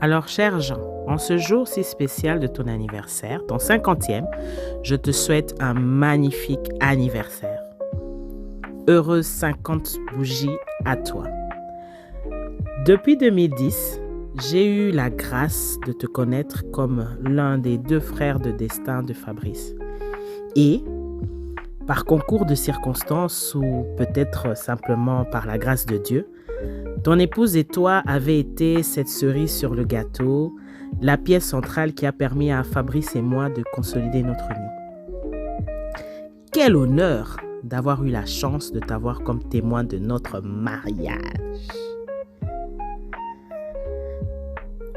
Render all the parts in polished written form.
Alors, cher Jean, en ce jour si spécial de ton anniversaire, ton 50e, je te souhaite un magnifique anniversaire. Heureuse 50 bougies à toi. Depuis 2010, j'ai eu la grâce de te connaître comme l'un des deux frères de destin de Fabrice. Et, par concours de circonstances ou peut-être simplement par la grâce de Dieu, ton épouse et toi avez été cette cerise sur le gâteau, la pièce centrale qui a permis à Fabrice et moi de consolider notre union. Quel honneur d'avoir eu la chance de t'avoir comme témoin de notre mariage.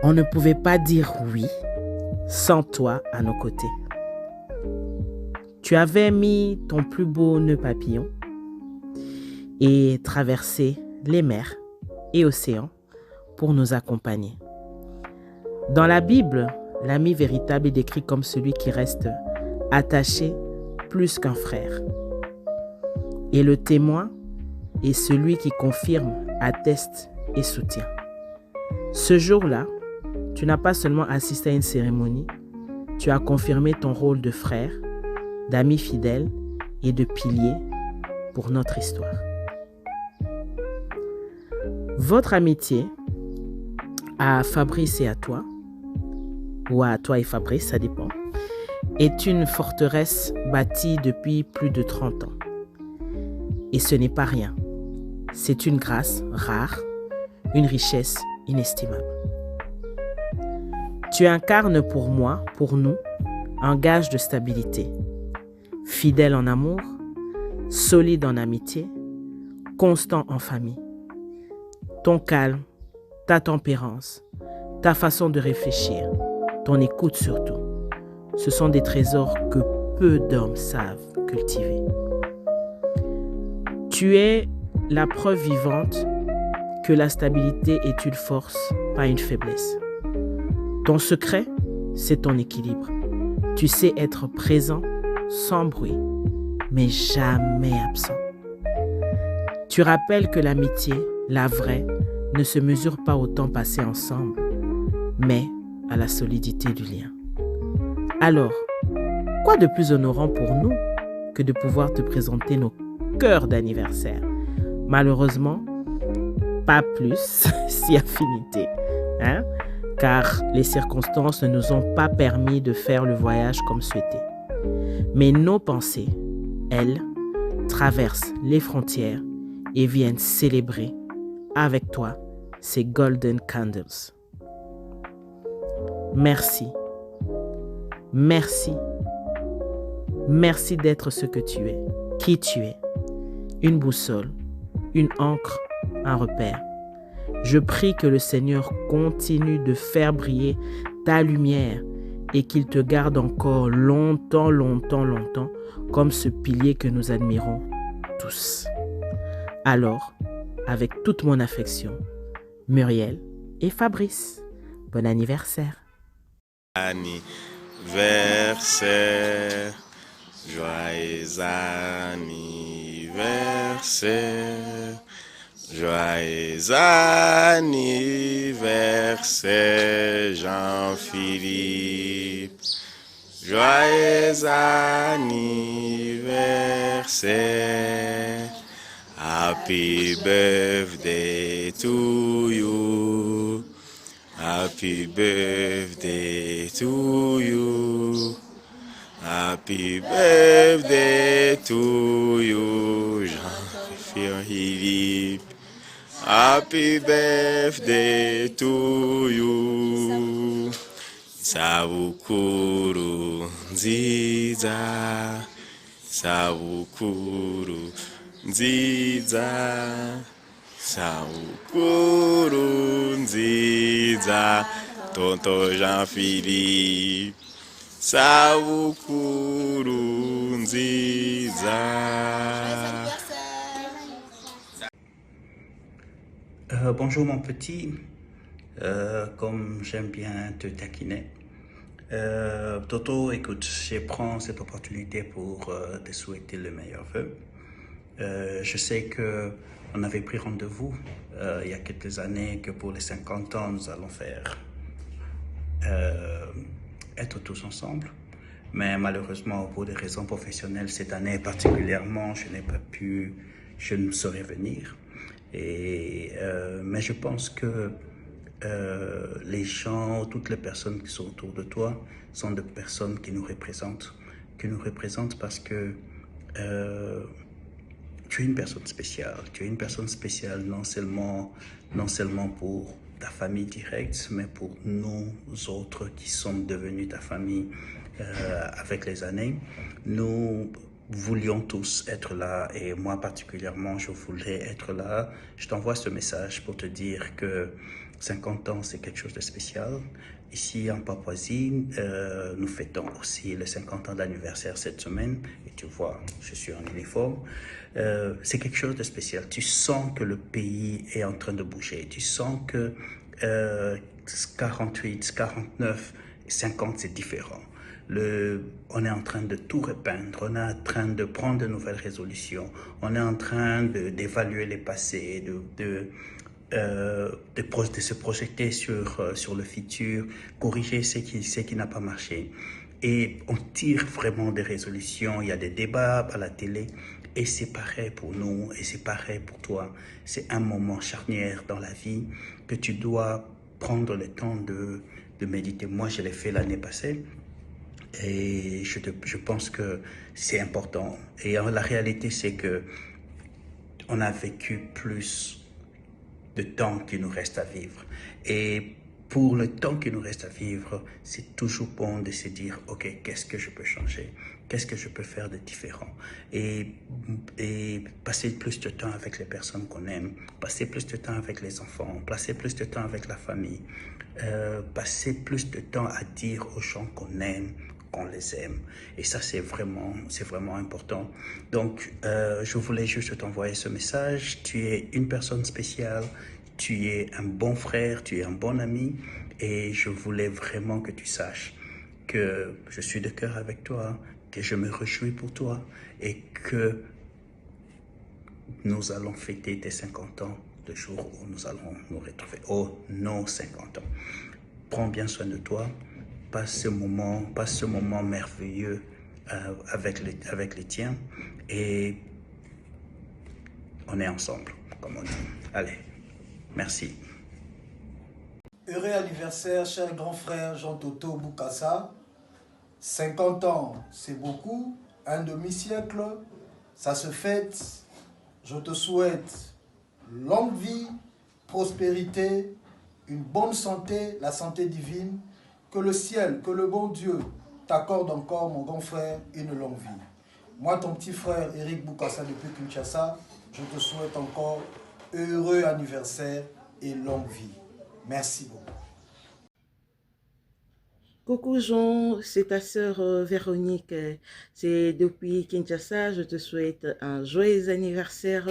On ne pouvait pas dire oui sans toi à nos côtés. Tu avais mis ton plus beau nœud papillon et traversé les mers et océans pour nous accompagner. Dans la Bible, l'ami véritable est décrit comme celui qui reste attaché plus qu'un frère. Et le témoin est celui qui confirme, atteste et soutient. Ce jour-là, tu n'as pas seulement assisté à une cérémonie, tu as confirmé ton rôle de frère, d'ami fidèle et de pilier pour notre histoire. Votre amitié à Fabrice et à toi, ou à toi et Fabrice, ça dépend, est une forteresse bâtie depuis plus de 30 ans. Et ce n'est pas rien. C'est une grâce rare, une richesse inestimable. Tu incarnes pour moi, pour nous, un gage de stabilité. Fidèle en amour, solide en amitié, constant en famille. Ton calme, ta tempérance, ta façon de réfléchir, ton écoute surtout, ce sont des trésors que peu d'hommes savent cultiver. Tu es la preuve vivante que la stabilité est une force, pas une faiblesse. Ton secret, c'est ton équilibre. Tu sais être présent sans bruit, mais jamais absent. Tu rappelles que l'amitié, la vraie, ne se mesure pas au temps passé ensemble, mais à la solidité du lien. Alors, quoi de plus honorant pour nous que de pouvoir te présenter nos cœurs d'anniversaire? Malheureusement, pas plus si affinité, hein? Car les circonstances ne nous ont pas permis de faire le voyage comme souhaité. Mais nos pensées, elles, traversent les frontières et viennent célébrer avec toi ces Golden Candles. Merci. Merci. Merci d'être ce que tu es, qui tu es. Une boussole, une ancre, un repère. Je prie que le Seigneur continue de faire briller ta lumière et qu'il te garde encore longtemps, longtemps, longtemps comme ce pilier que nous admirons tous. Alors, avec toute mon affection, Muriel et Fabrice, bon anniversaire. Anniversaire, joyeux anniversaire, joyeux anniversaire Jean-Philippe, joyeux anniversaire, happy birthday to you, happy birthday to you, happy birthday to you Jean-Philippe. Happy birthday to you. Sabukuru nziza, sabukuru nziza, sabukuru nziza, tonton Jean-Philippe. Sabukuru nziza. Bonjour mon petit, comme j'aime bien te taquiner. Toto, écoute, je prends cette opportunité pour te souhaiter le meilleur vœu. Je sais qu'on avait pris rendez-vous il y a quelques années que pour les 50 ans, nous allons faire être tous ensemble. Mais malheureusement, pour des raisons professionnelles, cette année particulièrement, je ne saurais venir. Mais je pense que les gens, toutes les personnes qui sont autour de toi, sont des personnes qui nous représentent parce que tu es une personne spéciale. Tu es une personne spéciale non seulement pour ta famille directe, mais pour nous autres qui sommes devenus ta famille avec les années. Nous voulions tous être là et moi particulièrement, je voulais être là. Je t'envoie ce message pour te dire que 50 ans, c'est quelque chose de spécial. Ici en Papouasie, nous fêtons aussi les 50 ans d'anniversaire cette semaine. Et tu vois, je suis en uniforme. C'est quelque chose de spécial. Tu sens que le pays est en train de bouger. Tu sens que 48, 49, 50, c'est différent. On est en train de tout repeindre, on est en train de prendre de nouvelles résolutions, on est en train d'évaluer les passés, de se projeter sur le futur, corriger ce qui n'a pas marché. Et on tire vraiment des résolutions, il y a des débats à la télé, et c'est pareil pour nous, et c'est pareil pour toi. C'est un moment charnière dans la vie que tu dois prendre le temps de méditer. Moi, je l'ai fait l'année passée. Et je pense que c'est important. Et la réalité, c'est que on a vécu plus de temps qu'il nous reste à vivre. Et pour le temps qu'il nous reste à vivre, c'est toujours bon de se dire, OK, qu'est-ce que je peux changer? Qu'est-ce que je peux faire de différent? Et passer plus de temps avec les personnes qu'on aime, passer plus de temps avec les enfants, passer plus de temps avec la famille, passer plus de temps à dire aux gens qu'on aime, qu'on les aime. Et ça, c'est vraiment important. Donc, je voulais juste t'envoyer ce message. Tu es une personne spéciale, tu es un bon frère, tu es un bon ami. Et je voulais vraiment que tu saches que je suis de cœur avec toi, que je me réjouis pour toi et que nous allons fêter tes 50 ans, le jour où nous allons nous retrouver. Oh, nos 50 ans. Prends bien soin de toi. Passe ce moment merveilleux avec les tiens et on est ensemble, comme on dit. Allez, merci. Heureux anniversaire, cher grand frère Jean-Toto Bokassa. 50 ans, c'est beaucoup. Un demi-siècle, ça se fête. Je te souhaite longue vie, prospérité, une bonne santé, la santé divine. Que le ciel, que le bon Dieu t'accorde encore, mon grand frère, une longue vie. Moi, ton petit frère Eric Bokassa depuis Kinshasa, je te souhaite encore heureux anniversaire et longue vie. Merci beaucoup. Coucou Jean, c'est ta sœur Véronique. C'est depuis Kinshasa. Je te souhaite un joyeux anniversaire,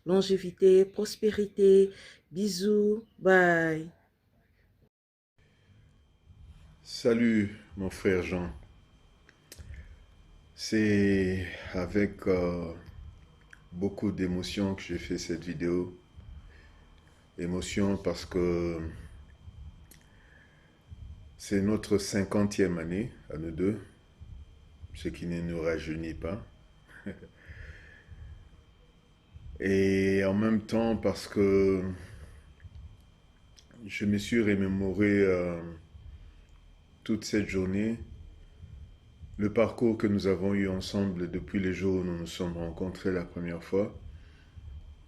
longévité, prospérité. Bisous, bye. Salut mon frère Jean. C'est avec beaucoup d'émotion que j'ai fait cette vidéo. Émotion parce que c'est notre 50e année à nous deux, ce qui ne nous rajeunit pas. Et en même temps parce que je me suis remémoré toute cette journée, le parcours que nous avons eu ensemble depuis les jours où nous nous sommes rencontrés la première fois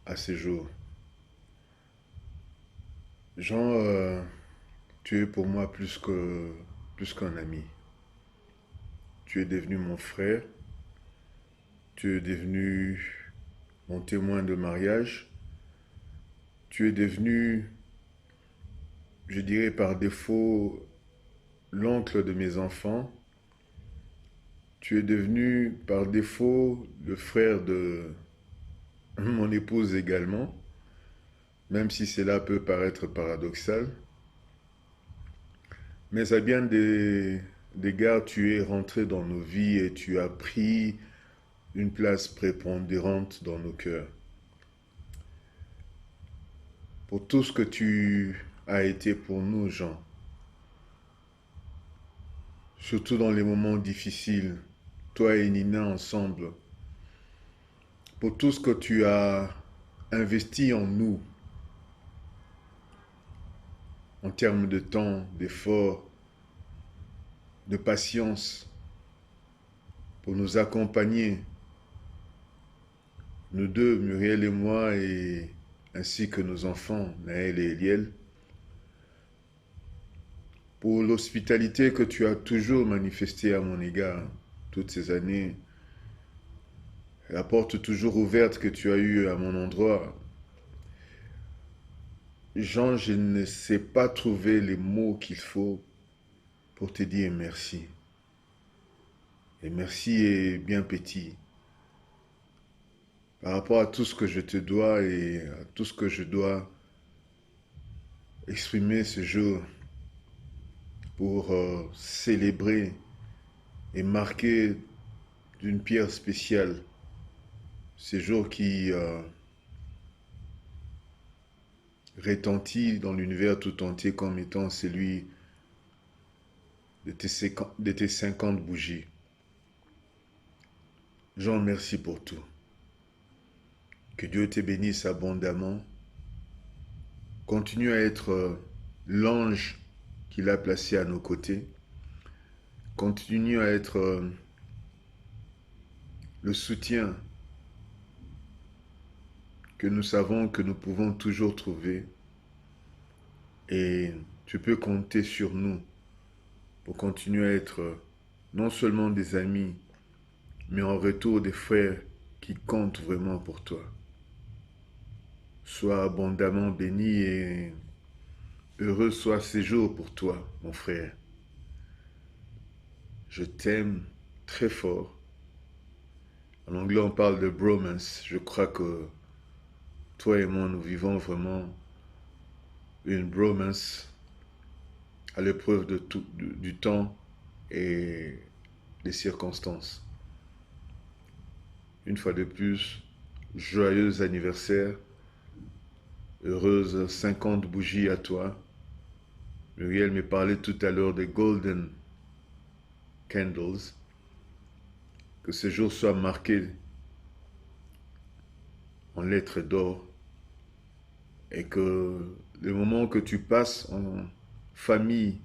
à ce jour. Jean, tu es pour moi plus qu'un ami. Tu es devenu mon frère, tu es devenu mon témoin de mariage, tu es devenu, je dirais par défaut, l'oncle de mes enfants. Tu es devenu par défaut le frère de mon épouse également, même si cela peut paraître paradoxal. Mais à bien des égards, tu es rentré dans nos vies et tu as pris une place prépondérante dans nos cœurs. Pour tout ce que tu as été pour nous, Jean, surtout dans les moments difficiles, toi et Nina ensemble, pour tout ce que tu as investi en nous, en termes de temps, d'effort, de patience, pour nous accompagner, nous deux, Muriel et moi, et ainsi que nos enfants, Naël et Eliel, pour l'hospitalité que tu as toujours manifestée à mon égard toutes ces années, la porte toujours ouverte que tu as eue à mon endroit. Jean, je ne sais pas trouver les mots qu'il faut pour te dire merci. Et merci est bien petit par rapport à tout ce que je te dois et à tout ce que je dois exprimer ce jour pour célébrer et marquer d'une pierre spéciale ce jour qui retentit dans l'univers tout entier comme étant celui de tes 50 bougies. Jean, merci pour tout. Que Dieu te bénisse abondamment. Continue à être l'ange qu'il a placé à nos côtés. Continue à être le soutien que nous savons que nous pouvons toujours trouver. Et tu peux compter sur nous pour continuer à être non seulement des amis, mais en retour des frères qui comptent vraiment pour toi. Sois abondamment béni et heureux soit ces jours pour toi, mon frère. Je t'aime très fort. En anglais, on parle de bromance. Je crois que toi et moi, nous vivons vraiment une bromance à l'épreuve du temps et des circonstances. Une fois de plus, joyeux anniversaire. Heureuse 50 bougies à toi. Muriel me parlait tout à l'heure des Golden Candles. Que ce jour soit marqué en lettres d'or et que le moment que tu passes en famille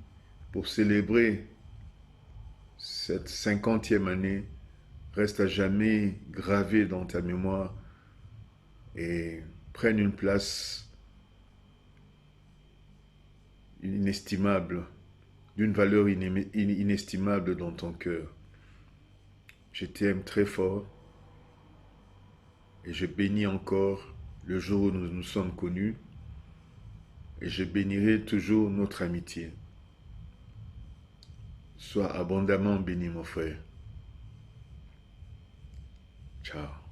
pour célébrer cette 50e année reste à jamais gravé dans ta mémoire et prenne une place inestimable, d'une valeur inestimable dans ton cœur. Je t'aime très fort et je bénis encore le jour où nous nous sommes connus et je bénirai toujours notre amitié. Sois abondamment béni, mon frère. Ciao.